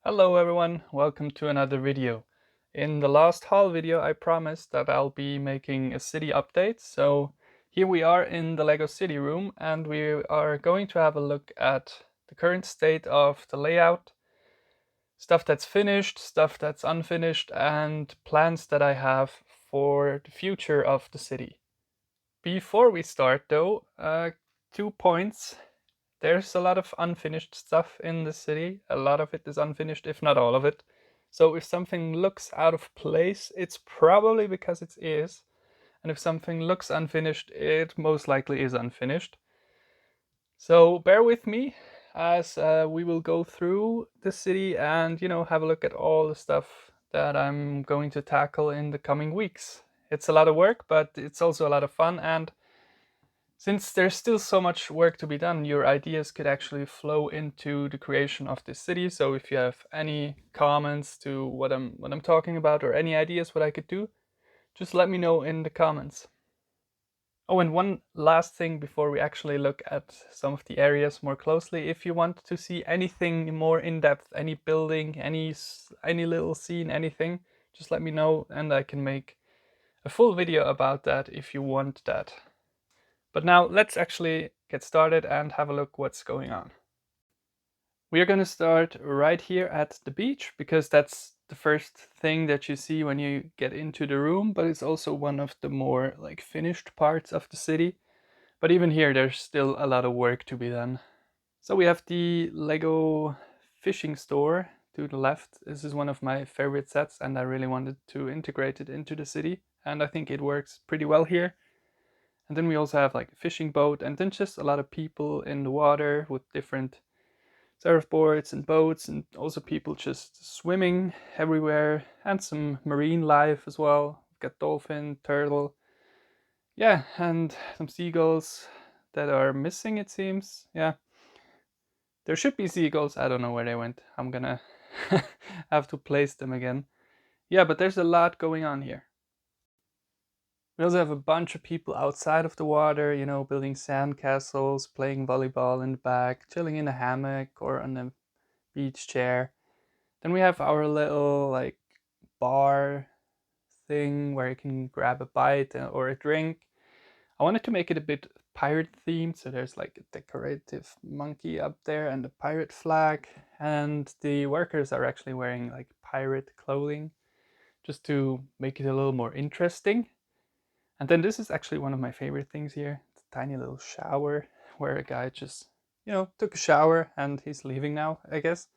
Hello everyone, welcome to another video. In the last haul video I promised that I'll be making a city update, so here we are in the Lego City room and we are going to have a look at the current state of the layout, stuff that's finished, stuff that's unfinished, and plans that I have for the future of the city. Before we start though, 2 points. There's a lot of unfinished stuff in the city. A lot of it is unfinished, if not all of it. So if something looks out of place, it's probably because it is. And if something looks unfinished, it most likely is unfinished. So bear with me as we will go through the city and, have a look at all the stuff that I'm going to tackle in the coming weeks. It's a lot of work, but it's also a lot of fun, and since there's still so much work to be done, your ideas could actually flow into the creation of this city. So if you have any comments to what I'm talking about, or any ideas what I could do, just let me know in the comments. Oh, and one last thing before we actually look at some of the areas more closely. If you want to see anything more in depth, any building, any little scene, anything, just let me know and I can make a full video about that if you want that. But now let's actually get started and have a look what's going on. We are going to start right here at the beach because that's the first thing that you see when you get into the room, but it's also one of the more finished parts of the city. But even here there's still a lot of work to be done. So we have the Lego fishing store to the left. This is one of my favorite sets and I really wanted to integrate it into the city, and I think it works pretty well here. And then we also have a fishing boat, and then just a lot of people in the water with different surfboards and boats, and also people just swimming everywhere, and some marine life as well. We've got dolphin, turtle, yeah, and some seagulls that are missing, it seems. Yeah, there should be seagulls. I don't know where they went. I'm gonna have to place them again. Yeah, but there's a lot going on here. We also have a bunch of people outside of the water, building sand castles, playing volleyball in the back, chilling in a hammock or on a beach chair. Then we have our little bar thing where you can grab a bite or a drink. I wanted to make it a bit pirate themed, so there's a decorative monkey up there and a pirate flag, and the workers are actually wearing pirate clothing just to make it a little more interesting. And then this is actually one of my favorite things here. It's a tiny little shower where a guy just, took a shower and he's leaving now, I guess.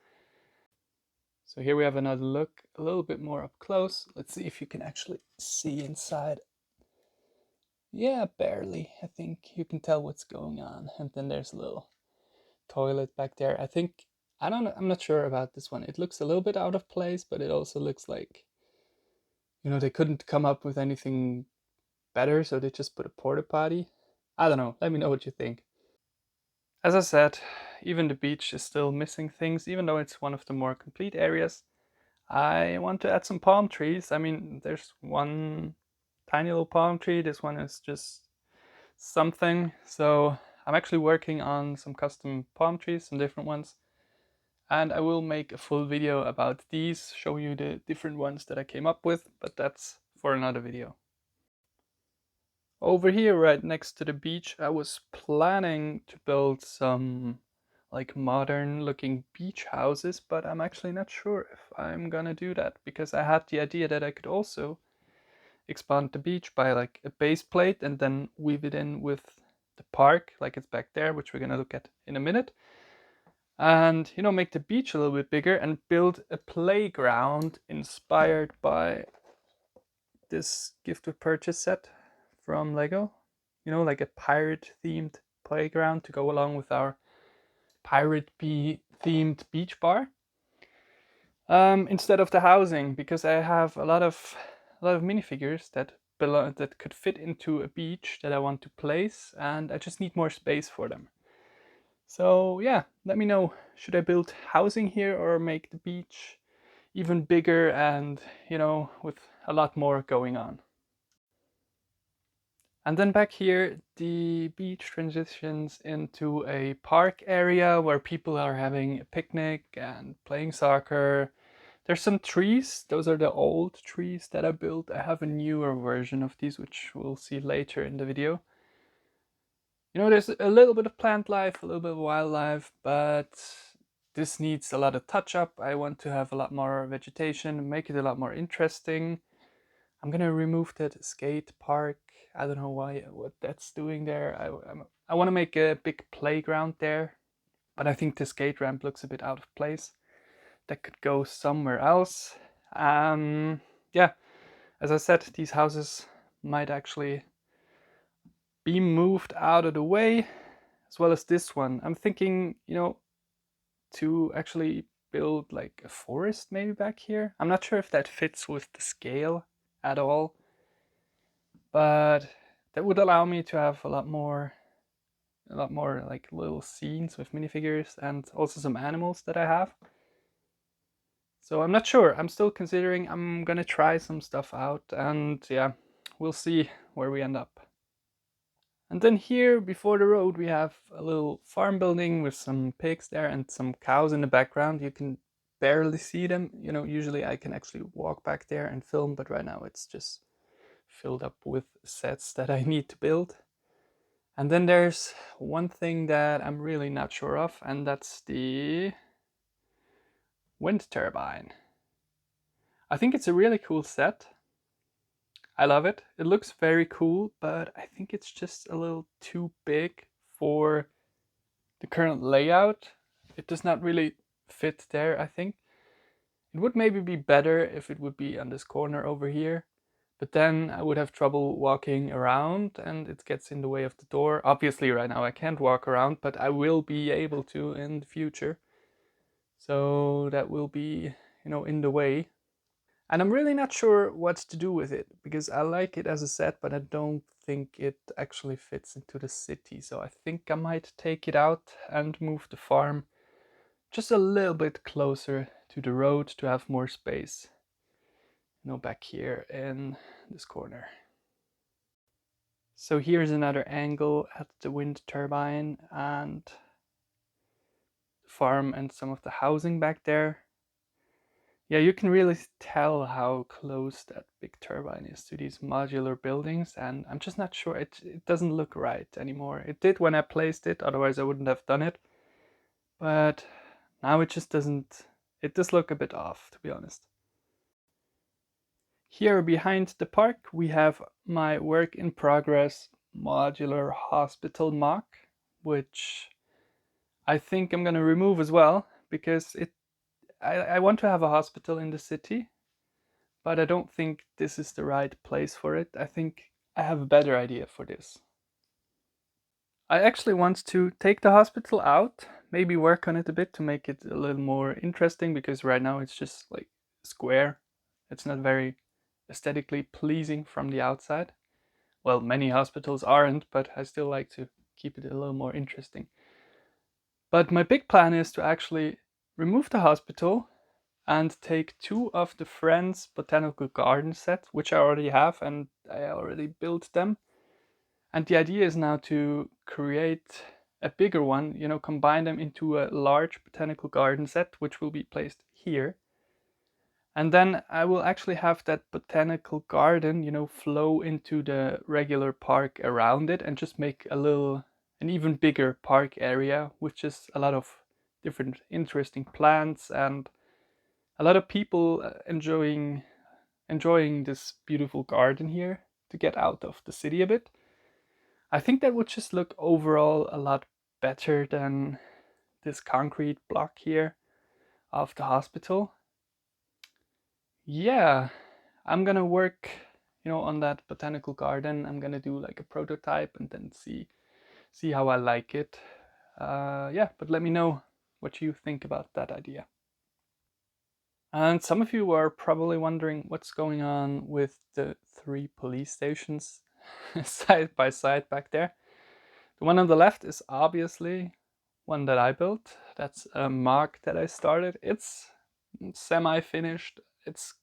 So here we have another look, a little bit more up close. Let's see if you can actually see inside. Yeah, barely. I think you can tell what's going on. And then there's a little toilet back there. I don't know, I'm not sure about this one. It looks a little bit out of place, but it also looks like, they couldn't come up with anything better, so they just put a porta potty. I don't know. Let me know what you think. As I said, even the beach is still missing things, even though it's one of the more complete areas. I want to add some palm trees. I mean, there's one tiny little palm tree. This one is just something. So I'm actually working on some custom palm trees, some different ones. And I will make a full video about these, show you the different ones that I came up with, but that's for another video. Over here, right next to the beach, I was planning to build some modern looking beach houses, but I'm actually not sure if I'm gonna do that because I had the idea that I could also expand the beach by a base plate and then weave it in with the park, like it's back there, which we're gonna look at in a minute. And make the beach a little bit bigger and build a playground inspired by this gift with purchase set from Lego, like a pirate themed playground to go along with our pirate themed beach bar. Instead of the housing, because I have a lot of minifigures that could fit into a beach that I want to place, and I just need more space for them. So yeah, let me know, should I build housing here or make the beach even bigger and with a lot more going on? And then back here, the beach transitions into a park area where people are having a picnic and playing soccer. There's some trees. Those are the old trees that I built. I have a newer version of these, which we'll see later in the video. You know, there's a little bit of plant life, a little bit of wildlife, but this needs a lot of touch up. I want to have a lot more vegetation, make it a lot more interesting. I'm gonna remove that skate park. I don't know what that's doing there. I want to make a big playground there, but I think the skate ramp looks a bit out of place. That could go somewhere else. Yeah, as I said, these houses might actually be moved out of the way, as well as this one. I'm thinking, you know, to actually build like a forest maybe back here. I'm not sure if that fits with the scale at all, but that would allow me to have a lot more like little scenes with minifigures and also some animals that I have. So I'm not sure. I'm still considering. I'm gonna try some stuff out, and yeah, we'll see where we end up. And then here before the road we have a little farm building with some pigs there and some cows in the background. You can barely see them. You know, usually I can actually walk back there and film, but right now it's just filled up with sets that I need to build. And then there's one thing that I'm really not sure of, and that's the wind turbine. I think it's a really cool set. I love it. It looks very cool, but I think it's just a little too big for the current layout. It does not really fit there, I think. It would maybe be better if it would be on this corner over here, but then I would have trouble walking around and it gets in the way of the door. Obviously right now I can't walk around, but I will be able to in the future. So that will be, you know, in the way. And I'm really not sure what to do with it, because I like it as a set, but I don't think it actually fits into the city. So I think I might take it out and move the farm just a little bit closer to the road to have more space. You know, back here in this corner. So here's another angle at the wind turbine and the farm and some of the housing back there. Yeah, you can really tell how close that big turbine is to these modular buildings, and I'm just not sure, it doesn't look right anymore. It did when I placed it, otherwise I wouldn't have done it. But now it just doesn't, it does look a bit off, to be honest. Here behind the park we have my work in progress modular hospital mock, which I think I'm gonna remove as well, because I want to have a hospital in the city, but I don't think this is the right place for it. I think I have a better idea for this. I actually want to take the hospital out, maybe work on it a bit to make it a little more interesting, because right now it's just like square. It's not very aesthetically pleasing from the outside. Well, many hospitals aren't, but I still like to keep it a little more interesting. But my big plan is to actually remove the hospital and take two of the Friends Botanical Garden set, which I already have and I already built them. And the idea is now to create a bigger one, you know, combine them into a large botanical garden set, which will be placed here. And then I will actually have that botanical garden, you know, flow into the regular park around it and just make an even bigger park area with just a lot of different interesting plants and a lot of people enjoying this beautiful garden here to get out of the city a bit. I think that would just look overall a lot better than this concrete block here of the hospital. Yeah, I'm gonna work, you know, on that botanical garden. I'm gonna do like a prototype and then see how I like it. Yeah, but let me know what you think about that idea. And some of you are probably wondering what's going on with the three police stations side by side back there. The one on the left is obviously one that I built. That's a mock that I started. It's semi-finished. It's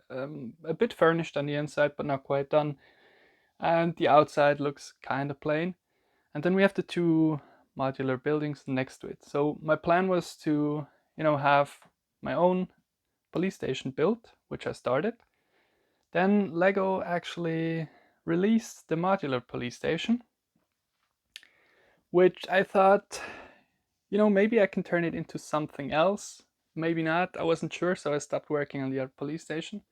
a bit furnished on the inside, but not quite done. and the outside looks kind of plain. And then we have the two modular buildings next to it. So my plan was to, have my own police station built, which I started. Then Lego actually released the modular police station, which I thought, maybe I can turn it into something else. Maybe not. I wasn't sure, so I stopped working on the other police station.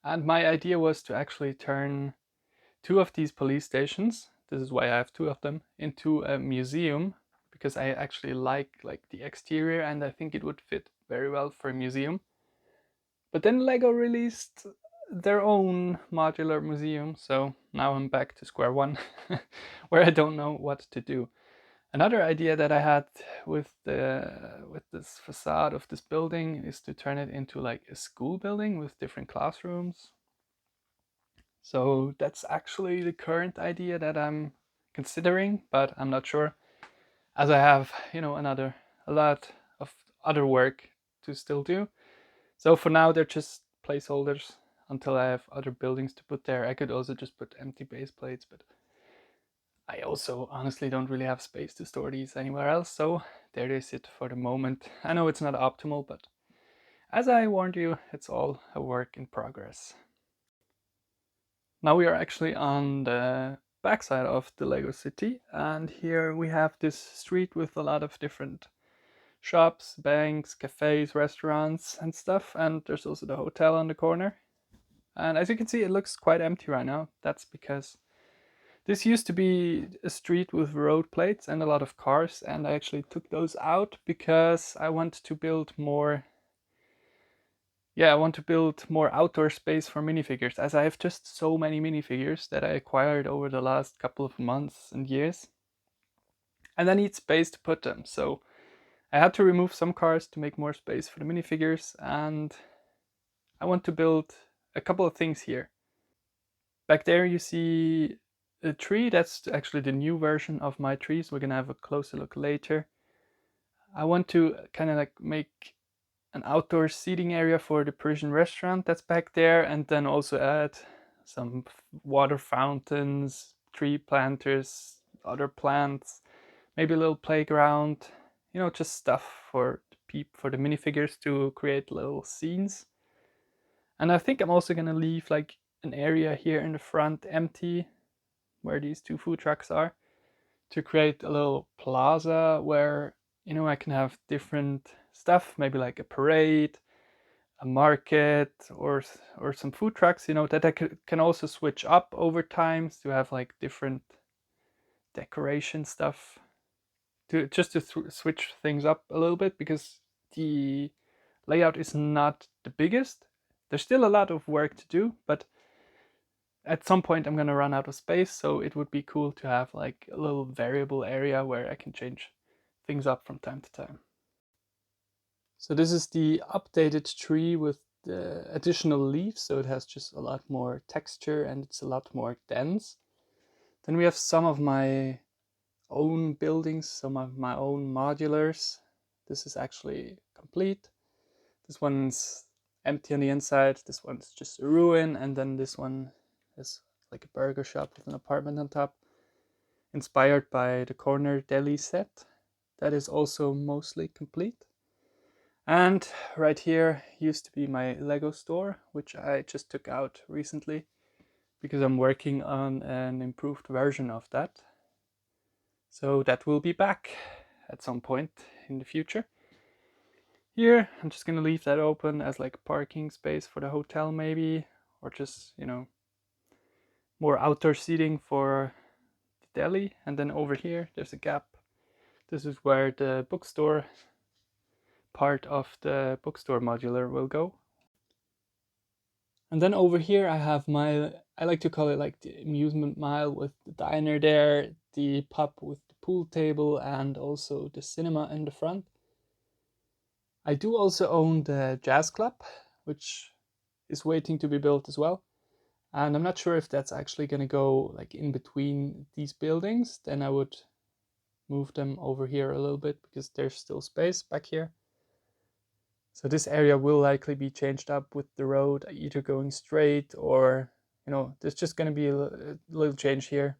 And my idea was to actually turn two of these police stations, this is why I have two of them, into a museum, because I actually like the exterior and I think it would fit very well for a museum. But then Lego released their own modular museum, so now I'm back to square one, where I don't know what to do. Another idea that I had with this facade of this building is to turn it into like a school building with different classrooms. So that's actually the current idea that I'm considering, but I'm not sure, as I have, a lot of other work to still do. So for now, they're just placeholders until I have other buildings to put there. I could also just put empty base plates, but I also honestly don't really have space to store these anywhere else, so there they sit for the moment. I know it's not optimal, but as I warned you, it's all a work in progress. Now we are actually on the backside of the Lego city, and here we have this street with a lot of different shops, banks, cafes, restaurants and stuff, and there's also the hotel on the corner. And as you can see, it looks quite empty right now. That's because this used to be a street with road plates and a lot of cars, and I actually took those out because I want to build more outdoor space for minifigures, as I have just so many minifigures that I acquired over the last couple of months and years. And I need space to put them, so I had to remove some cars to make more space for the minifigures, and I want to build a couple of things here. Back there you see a tree, that's actually the new version of my trees. We're gonna have a closer look later. I want to kind of like make an outdoor seating area for the Parisian restaurant that's back there, and then also add some water fountains, tree planters, other plants, maybe a little playground, just stuff for the minifigures to create little scenes. And I think I'm also gonna leave like an area here in the front empty where these two food trucks are, to create a little plaza where I can have different stuff, maybe like a parade, a market, or some food trucks, that I can also switch up over time to have like different decoration stuff, to switch things up a little bit, because the layout is not the biggest. There's still a lot of work to do, but at some point I'm gonna run out of space, so it would be cool to have like a little variable area where I can change things up from time to time. So this is the updated tree with the additional leaves, so it has just a lot more texture and it's a lot more dense. Then we have some of my own buildings, some of my own modulars. This is actually complete. This one's empty on the inside, this one's just a ruin, and then this one is like a burger shop with an apartment on top, inspired by the corner deli set. That is also mostly complete. And right here used to be my Lego store, which I just took out recently because I'm working on an improved version of that. So that will be back at some point in the future. Here, I'm just gonna leave that open as like a parking space for the hotel maybe, or just, more outdoor seating for the deli. And then over here, there's a gap. This is where the bookstore part of the bookstore modular will go. And then over here I have I like to call it like the amusement mile, with the diner there, the pub with the pool table, and also the cinema in the front. I do also own the jazz club, which is waiting to be built as well. And I'm not sure if that's actually going to go like in between these buildings. Then I would move them over here a little bit because there's still space back here. So this area will likely be changed up with the road either going straight or, you know, there's just going to be a little change here.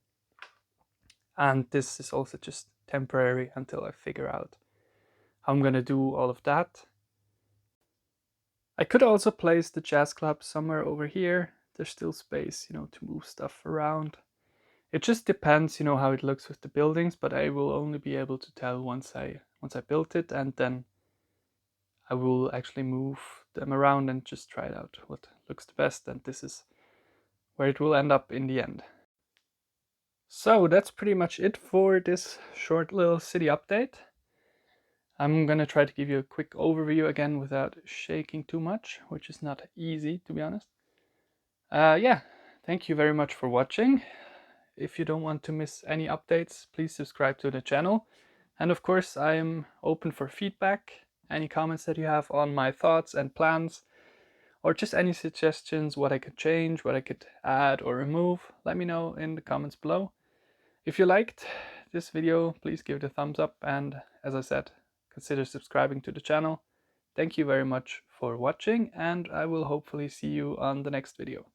And this is also just temporary until I figure out how I'm going to do all of that. I could also place the jazz club somewhere over here. There's still space, you know, to move stuff around. It just depends, you know, how it looks with the buildings, but I will only be able to tell once I built it, and then I will actually move them around and just try it out what looks the best, and this is where it will end up in the end. So that's pretty much it for this short little city update. I'm gonna try to give you a quick overview again without shaking too much, which is not easy, to be honest. Yeah, thank you very much for watching. If you don't want to miss any updates, please subscribe to the channel. And of course, I am open for feedback, any comments that you have on my thoughts and plans, or just any suggestions, what I could change, what I could add or remove. Let me know in the comments below. If you liked this video, please give it a thumbs up, and as I said, consider subscribing to the channel. Thank you very much for watching, and I will hopefully see you on the next video.